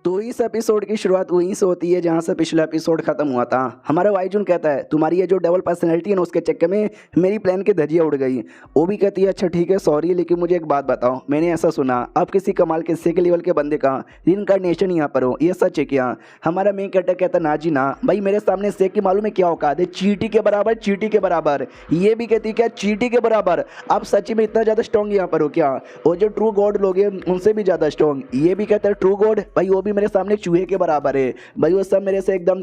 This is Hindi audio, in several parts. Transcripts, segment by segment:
तो इस एपिसोड की शुरुआत वहीं से होती है जहां से पिछला एपिसोड खत्म हुआ था। हमारा वाईजुन कहता है तुम्हारी ये जो डबल पर्सनैलिटी है ना उसके चक्कर में मेरी प्लान की धज्जियां उड़ गई। वो भी कहती है अच्छा ठीक है सॉरी, लेकिन मुझे एक बात बताओ, मैंने ऐसा सुना आप किसी कमाल के सेके लेवल के बंदे का रिइंकार्नेशन यहाँ पर हो, ये सच है क्या? हमारा मेन कैरेक्टर कहता ना जी ना भाई, मेरे सामने सेक की मालूम है क्या औकात है, चींटी के बराबर, चींटी के बराबर। ये भी कहती है क्या चींटी के बराबर? आप सच्ची में इतना ज़्यादा स्ट्रॉन्ग यहाँ पर हो क्या? और जो ट्रू गॉड लोग हैं उनसे भी ज़्यादा स्ट्रॉन्ग। ये भी कहता है ट्रू गॉड भाई, वो भी मेरे सामने चूहे के बराबर है भाई, वो सब मेरे से एकदम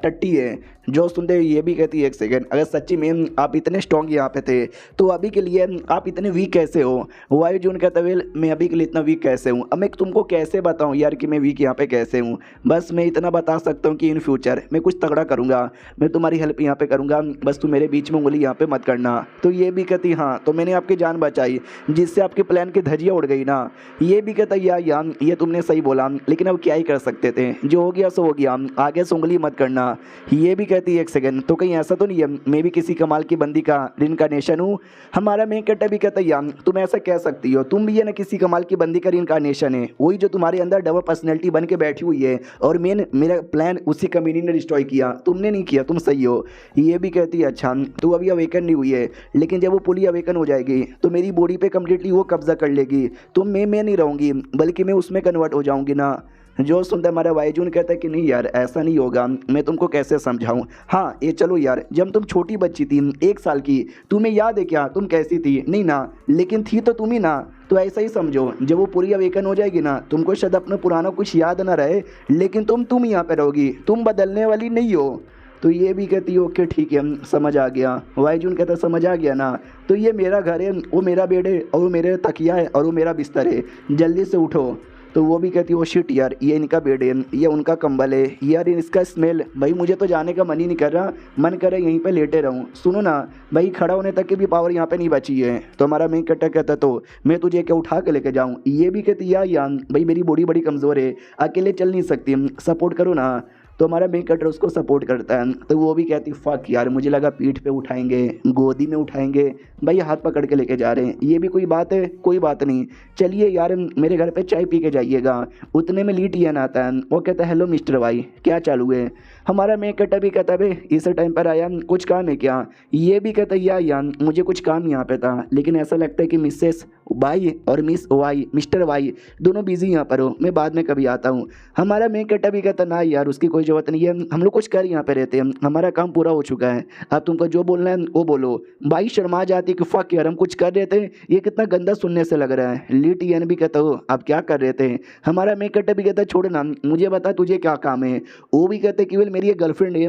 टट्टी है। जो सुनते ये भी कहती है एक सेकेंड, अगर सच्ची में आप इतने स्ट्रॉन्ग यहाँ पे थे तो अभी के लिए आप इतने वीक कैसे हो? वाई जून कहता है मैं अभी के लिए इतना वीक कैसे हूँ? अब मैं तुमको कैसे बताऊँ यार कि मैं वीक यहाँ पे कैसे हूँ? बस मैं इतना बता सकता हूँ कि इन फ्यूचर मैं कुछ तगड़ा करूँगा, मैं तुम्हारी हेल्प यहाँ पे करूँगा, बस तुम मेरे बीच में उंगली यहाँ पे मत करना। तो ये भी कहती हाँ, तो मैंने आपकी जान बचाई जिससे आपके प्लान की धज्जियाँ उड़ गई ना। ये भी कहता यार ये तुमने सही बोला, लेकिन अब क्या ही कर सकते थे, जो हो गया सो हो गया, आगे से उंगली मत करना। ये भी कहती है एक सेकंड, तो कहीं ऐसा तो नहीं है मैं भी किसी कमाल की बंदी का रिइंकार्नेशन हूँ? हमारा मेन कैरेक्टर भी कहता यार तुम ऐसा कह सकती हो, तुम भी है ना किसी कमाल की बंदी का रिइंकार्नेशन है, वही जो तुम्हारे अंदर डबल पर्सनैलिटी बन के बैठी हुई है, और मेरा प्लान उसी कमीनी ने डिस्ट्रॉय किया, तुमने नहीं किया, तुम सही हो। ये भी कहती है अच्छा तू अभी अवेकन नहीं हुई है, लेकिन जब वो पुली अवेकन हो जाएगी तो मेरी बॉडी पे कम्प्लीटली वो कब्जा कर लेगी, तो मैं नहीं रहूँगी बल्कि मैं उसमें कन्वर्ट हो जाऊँगी ना। जो सुनता हमारा वाईजून कहता है कि नहीं यार ऐसा नहीं होगा, मैं तुमको कैसे समझाऊं? हाँ ये चलो यार, जब तुम छोटी बच्ची थी 1 साल की, तुम्हें याद है क्या तुम कैसी थी? नहीं ना, लेकिन थी तो तुम ही ना। तो ऐसा ही समझो, जब वो पूरी अवेकन हो जाएगी ना, तुमको शायद अपना पुराना कुछ याद ना रहे, लेकिन तुम यहाँ पे रहोगी, तुम बदलने वाली नहीं हो। तो ये भी कहती है ओके ठीक है समझ आ गया। वाईजून कहता है समझ आ गया ना, तो ये मेरा घर है, वो मेरा बेड है, और वो मेरे तकिया है, और वो मेरा बिस्तर है, जल्दी से उठो। तो वो भी कहती है ओ शिट यार, ये इनका बेड है, ये उनका कंबल है यार, इसका स्मेल भाई, मुझे तो जाने का मन ही नहीं कर रहा, मन कर रहा है यहीं पे लेटे रहूं। सुनो ना भाई, खड़ा होने तक की भी पावर यहाँ पे नहीं बची है। तो हमारा मेन कैरेक्टर कहता तो मैं तुझे क्या उठा के लेके जाऊँ? ये भी कहती यार भाई मेरी बॉडी बड़ी कमज़ोर है, अकेले चल नहीं सकती, सपोर्ट करो ना। तो हमारा मेन कैरेक्टर उसको सपोर्ट करता है। तो वो भी कहती फक यार, मुझे लगा पीठ पे उठाएंगे, गोदी में उठाएंगे, भाई हाथ पकड़ के लेके जा रहे हैं, ये भी कोई बात है? कोई बात नहीं, चलिए यार मेरे घर पे चाय पी के जाइएगा। उतने में लीट ये आता है, वो कहता है हेलो मिस्टर भाई क्या चालू है? हमारा मेन कैरेक्टर भी कहता है भाई इस टाइम पर आया, कुछ काम है क्या? ये भी कहता है यार मुझे कुछ काम यहाँ पे था, लेकिन ऐसा लगता है कि मिसेस वाई और मिस वाई, मिस्टर वाई दोनों बिजी यहाँ पर हो, मैं बाद में कभी आता हूँ। हमारा मेन कैरेक्टर भी कहता ना यार उसकी कोई जरूरत नहीं है, हम लोग कुछ कर यहाँ पे रहते हैं, हमारा काम पूरा हो चुका है, अब तुमको जो बोलना है वो बोलो। भाई शर्मा जाती कि फक यार हम कुछ कर रहे थे, ये कितना गंदा सुनने से लग रहा है। लीट एन भी कहता हो आप क्या कर रहे थे? हमारा मेन कैरेक्टर भी कहता है छोड़ ना, मुझे बता तुझे क्या काम है? वो भी कहते केवल मेरी एक गर्लफ्रेंड है,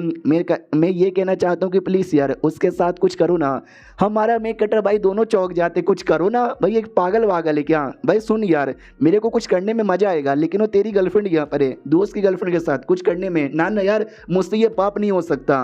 मैं ये कहना चाहता हूँ कि प्लीज़ यार उसके साथ कुछ करो ना। हमारा मेन कैरेक्टर भाई दोनों चौंक जाते, कुछ करो ना भाई, एक पागल वागल है क्या? भाई सुन यार, मेरे को कुछ करने में मजा आएगा, लेकिन वो तेरी गर्लफ्रेंड यहाँ पर है, दोस्त की गर्लफ्रेंड के साथ कुछ करने में ना ना यार, मुझसे ये पाप नहीं हो सकता।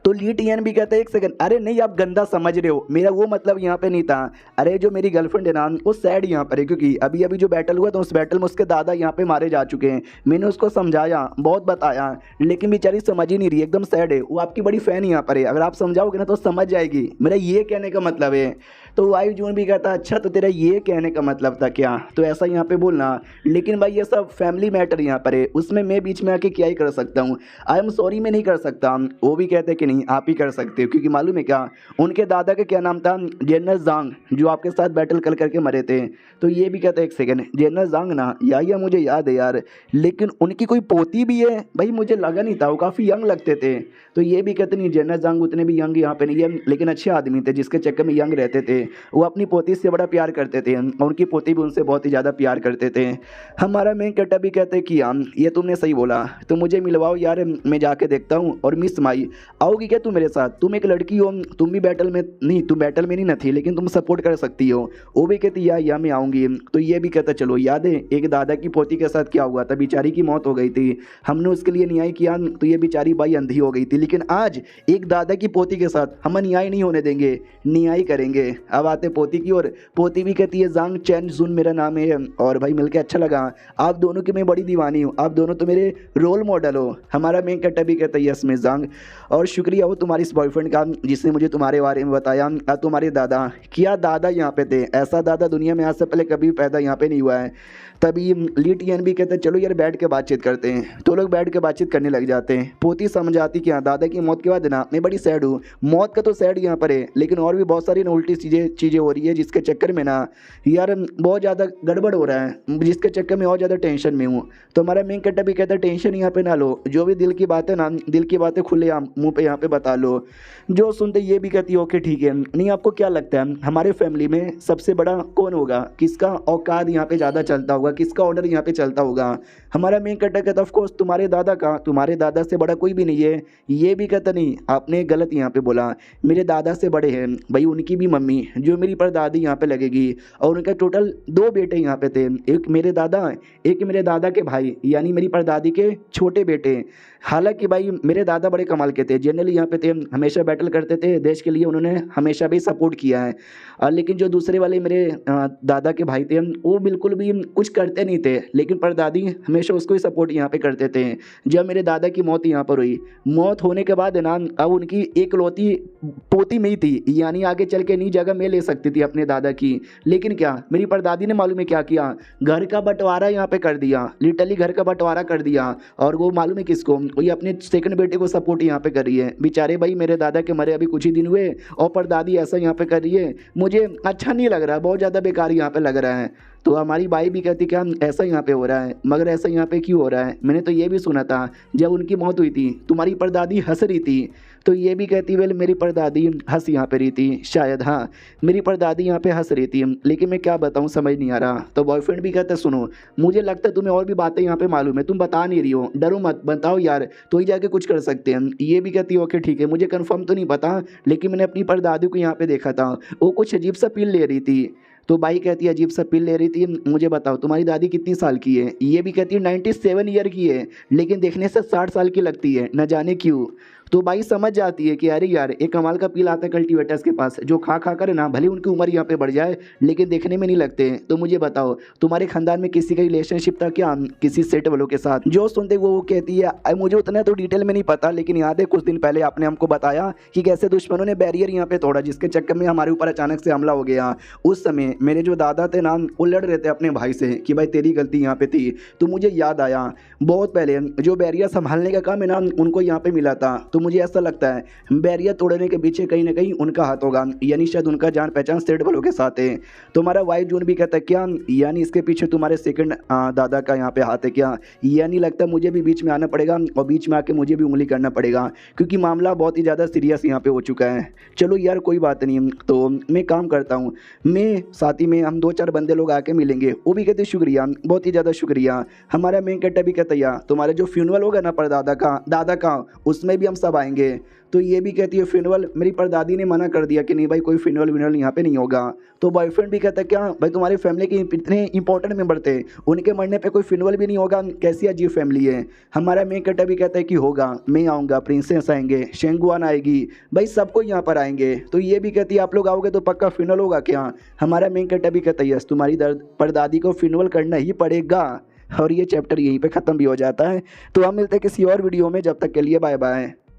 तो लीट एन भी कहता है एक सेकंड, अरे नहीं आप गंदा समझ रहे हो, मेरा वो मतलब यहाँ पे नहीं था। अरे जो मेरी गर्लफ्रेंड है ना वो सैड यहाँ पर है, क्योंकि अभी अभी जो बैटल हुआ था उस बैटल में उसके दादा यहाँ पे मारे जा चुके हैं। मैंने उसको समझाया, बहुत बताया, लेकिन बेचारी समझ ही नहीं रही, एकदम सैड है। वो आपकी बड़ी फैन यहाँ पर है, अगर आप समझाओगे ना तो समझ जाएगी, मेरा ये कहने का मतलब है। तो वाई जून भी कहता अच्छा तो तेरा ये कहने का मतलब था क्या? तो ऐसा यहाँ पे बोलना, लेकिन भाई ये सब फैमिली मैटर यहाँ पर है, उसमें मैं बीच में आके क्या ही कर सकता हूँ? आई एम सॉरी मैं नहीं कर सकता। वो भी कहते कि नहीं आप ही कर सकते हो, क्योंकि मालूम है क्या उनके दादा का क्या नाम था? जनरल जांग, जो आपके साथ बैटल कर करके मरे थे। तो ये भी कहते एक सेकेंड, जनरल जांग ना या मुझे याद है यार, लेकिन उनकी कोई पोती भी है? भाई मुझे लगा नहीं था, वो काफ़ी यंग लगते थे। तो ये भी कहते नहीं जनरल जांग उतने भी यंग यहाँ पे नहीं है, लेकिन अच्छे आदमी थे, जिसके चक्कर में यंग रहते थे। वो अपनी पोती से बड़ा प्यार करते थे, और उनकी पोती भी उनसे बहुत ही ज़्यादा प्यार करते थे। हमारा मेन कैरेक्टर भी कहते कि ये तुमने सही बोला, तो मुझे मिलवाओ यार, मैं जाके देखता हूँ। और मिस माई आओगी क्या तुम मेरे साथ? तुम एक लड़की हो, तुम भी बैटल में नहीं, तुम बैटल में नहीं न थी, लेकिन तुम सपोर्ट कर सकती हो। वो भी कहती या मैं आऊँगी। तो ये भी कहता चलो, याद है एक दादा की पोती के साथ क्या हुआ था? बेचारी की मौत हो गई थी, हमने उसके लिए न्याय किया, तो ये बेचारी बाई अंधी हो गई थी, लेकिन आज एक दादा की पोती के साथ हम न्याय नहीं होने देंगे, न्याय करेंगे। अब आते पोती की ओर। पोती भी कहती है जांग चैन जुन मेरा नाम है, और भाई मिलकर अच्छा लगा, आप दोनों की मैं बड़ी दीवानी हूँ, आप दोनों तो मेरे रोल मॉडल हो। हमारा मेन कैरेक्टर भी कहता है यस मिस जांग, और शुक्रिया हो तुम्हारी इस बॉयफ्रेंड का जिसने मुझे तुम्हारे बारे में बताया। तुम्हारे दादा, क्या दादा यहाँ पे थे? ऐसा दादा दुनिया में आज से पहले कभी पैदा यहाँ पे नहीं हुआ है। तभी ली टियन भी कहते हैं चलो यार बैठ के बातचीत करते हैं। तो लोग बैठ के बातचीत करने लग जाते हैं। पोती समझ आती कि हाँ दादा की मौत के बाद ना मैं बड़ी सैड हूँ। मौत का तो सैड यहाँ पर है, लेकिन और भी बहुत सारी ना उल्टी चीज़ें हो रही है जिसके चक्कर में ना यार बहुत ज़्यादा गड़बड़ हो रहा है, जिसके चक्कर में और ज़्यादा टेंशन में हूँ। तो हमारा मेन कट्टा भी कहता है टेंशन यहाँ पे ना लो, जो भी दिल की बात है ना, दिल की बातें खुले मुँह पे यहाँ पे बता लो। जो सुनते ये भी कहती है ओके ठीक है। नहीं आपको क्या लगता है हमारे फैमिली में सबसे बड़ा कौन होगा, किसका औकात यहाँ पे ज़्यादा चलता होगा, किसका ऑर्डर यहाँ पे चलता होगा। हमारा मेन कट्टा कहता ऑफ कोर्स तुम्हारे दादा का, तुम्हारे दादा से बड़ा कोई भी नहीं है। ये भी कहता नहीं आपने गलत यहाँ पे बोला, मेरे दादा से बड़े हैं भाई उनकी भी मम्मी जो मेरी परदादी यहाँ पे लगेगी। और उनका टोटल 2 बेटे यहाँ पे थे, एक मेरे दादा एक मेरे दादा के भाई यानी मेरी परदादी के छोटे बेटे। हालांकि भाई मेरे दादा बड़े कमाल के थे, जनरली यहाँ पे थे, हमेशा बैटल करते थे देश के लिए, उन्होंने हमेशा भी सपोर्ट किया है। लेकिन जो दूसरे वाले मेरे दादा के भाई थे वो बिल्कुल भी कुछ करते नहीं थे, लेकिन परदादी हमेशा उसको ही सपोर्ट यहाँ पे करते थे। जब मेरे दादा की मौत यहाँ पर हुई, मौत होने के बाद है ना अब उनकी एकलौती पोती में ही थी, यानी आगे चल के नहीं जगह मैं ले सकती थी अपने दादा की। लेकिन क्या मेरी परदादी ने मालूम है क्या किया, घर का बंटवारा यहाँ पे कर दिया, लिटरली घर का बंटवारा कर दिया। और वो मालूम है किसको, वही अपने सेकंड बेटे को सपोर्ट यहाँ पे कर रही है। बेचारे भाई मेरे दादा के मरे अभी कुछ ही दिन हुए और परदादी ऐसा यहाँ पे कर रही है, मुझे अच्छा नहीं लग रहा, बहुत ज़्यादा बेकार यहाँ पे लग रहा है। तो हमारी बाई भी कहती क्या ऐसा यहाँ पे हो रहा है, मगर ऐसा यहाँ पे क्यों हो रहा है। मैंने तो ये भी सुना था जब उनकी मौत हुई थी तुम्हारी परदादी हंस रही थी। तो ये भी कहती वेल मेरी परदादी हंस यहाँ पे रही थी शायद, हाँ मेरी परदादी यहाँ पे हंस रही थी, लेकिन मैं क्या बताऊँ समझ नहीं आ रहा। तो बॉयफ्रेंड भी कहता सुनो मुझे लगता है तुम्हें और भी बातें यहाँ पे मालूम है, तुम बता नहीं रही हो, डरो मत बताओ यार तो ही जाके कुछ कर सकते हैं। ये भी कहती है ओके ठीक है, मुझे कन्फर्म तो नहीं पता, लेकिन मैंने अपनी परदादी को यहाँ पे देखा था, वो कुछ अजीब सा पील ले रही थी। तो बाई कहती है अजीब सा पिल ले रही थी, मुझे बताओ तुम्हारी दादी कितनी साल की है। ये भी कहती है 97 ईयर की है, लेकिन देखने से 60 साल की लगती है, न जाने क्यों। तो बाई समझ जाती है कि अरे यार एक कमाल का पील आता है कल्टीवेटर्स के पास जो खा खा कर ना भले उनकी उम्र यहाँ पे बढ़ जाए लेकिन देखने में नहीं लगते। तो मुझे बताओ तुम्हारे खानदान में किसी का रिलेशनशिप था क्या किसी सेट वालों के साथ। जो सुनते वो कहती है मुझे उतना तो डिटेल में नहीं पता, लेकिन याद है कुछ दिन पहले आपने हमको बताया कि कैसे दुश्मनों ने बैरियर यहाँ पे तोड़ा जिसके चक्कर में हमारे ऊपर अचानक से हमला हो गया। उस समय मेरे जो दादा थे ना वो लड़ रहे थे अपने भाई से कि भाई तेरी गलती यहाँ पे थी। तो मुझे याद आया बहुत पहले जो बैरियर संभालने का काम है ना उनको यहाँ पे मिला था। तो मुझे ऐसा लगता है बैरियर तोड़ने के पीछे कहीं ना कहीं उनका हाथ होगा, यानी शायद उनका जान पहचान स्टेट वालों के साथ है। तो हमारा वाई जून भी कहता है क्या यानी इसके पीछे तुम्हारे सेकंड दादा का यहाँ पे हाथ है क्या। यानी लगता है मुझे भी बीच में आना पड़ेगा और बीच में आके मुझे भी उंगली करना पड़ेगा क्योंकि मामला बहुत ही ज़्यादा सीरियस यहाँ पे हो चुका है। चलो यार कोई बात नहीं, तो मैं काम करता हूँ, मैं साथ ही में हम 2-4 बंदे लोग आके मिलेंगे। वो भी कहते शुक्रिया बहुत ही ज़्यादा शुक्रिया। हमारा मेन कट्टा भी कहता यार तुम्हारा जो फ्यूनरल होगा ना परदादा का दादा का उसमें भी हम सब आएंगे। तो ये भी कहती है फ्यूनरल मेरी परदादी ने मना कर दिया कि नहीं भाई कोई फ्यूनरल विनरल यहाँ पे नहीं होगा। तो बॉयफ्रेंड भी कहता है क्या भाई तुम्हारी फैमिली के इतने इंपॉर्टेंट मेंबर थे उनके मरने पे कोई फ्यूनरल भी नहीं होगा, कैसी अजीब फैमिली है। हमारा मेन कट्टा भी कहता है कि होगा, मैं आऊँगा, प्रिंसेस आएंगे, शेंगुआन आएगी, भाई सबको यहाँ पर आएंगे। तो ये भी कहती है आप लोग आओगे तो पक्का फ्यूनरल होगा क्या। हमारा मेन कट्टा भी कहता है यस तुम्हारी परदादी को फ्यूनरल करना ही पड़ेगा। और ये चैप्टर यहीं पे ख़त्म भी हो जाता है। तो हम मिलते हैं किसी और वीडियो में, जब तक के लिए बाय बाय।